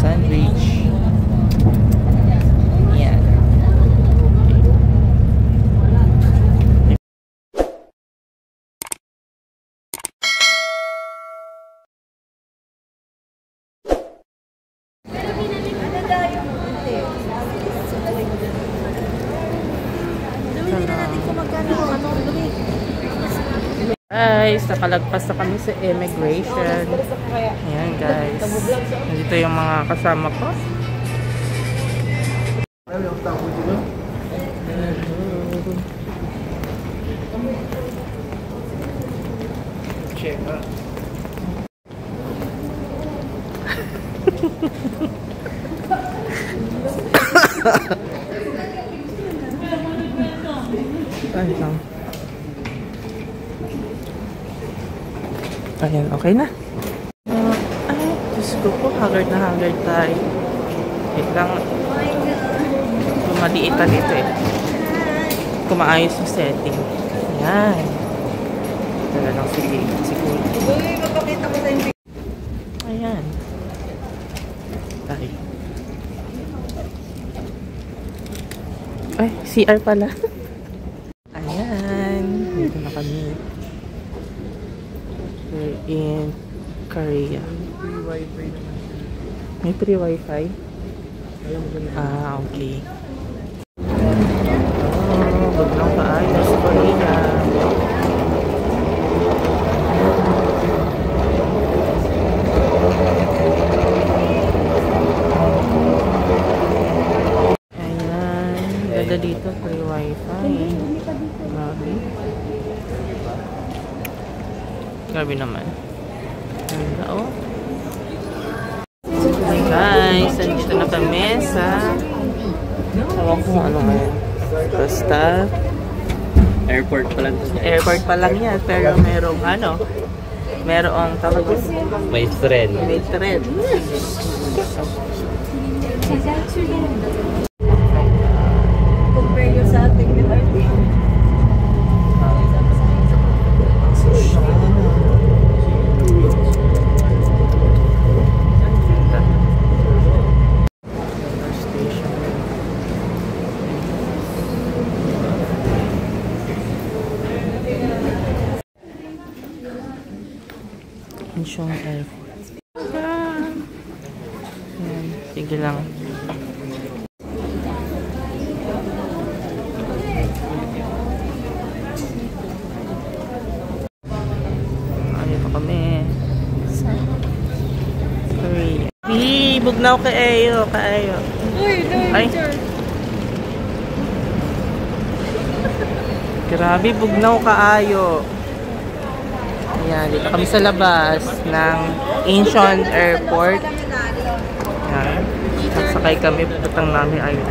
sandwich. Yan. Guys, nakalagpas na kami sa immigration. Ayan guys. Nandito yung mga kasama ko. Check out. Ayan, okay na. Ay, Diyos ko po, haggard na haggard tayo. Wait lang. Maliitan ito eh. Kumaayos yung setting. Ayan. Ito na lang siguro. Ayan. Ay. Ay, CR pala. Ayan. Dito na kami. We're in Korea. May free wifi? Ah, okay. Oh, wag lang paayos sa Korea. Ayan. Ganda dito, free wifi. Grabe. Grabe naman. Ganda, oh. Hi guys, nandito na kami sa ewan ko ano ngayon. Basta airport pa lang. Airport pa lang yan, pero merong ano, merong tawag dito. May thread. May thread. Compare nyo sa ating MRT. Incheon Airport. Ayan, sige lang. Dito kami sa Korea. Bugnaw kaayo. Ay. Grabe, bugnaw kaayo. Ayan, dito kami sa labas ng Incheon Airport. Ayan, sasakay kami, putang namin ayun.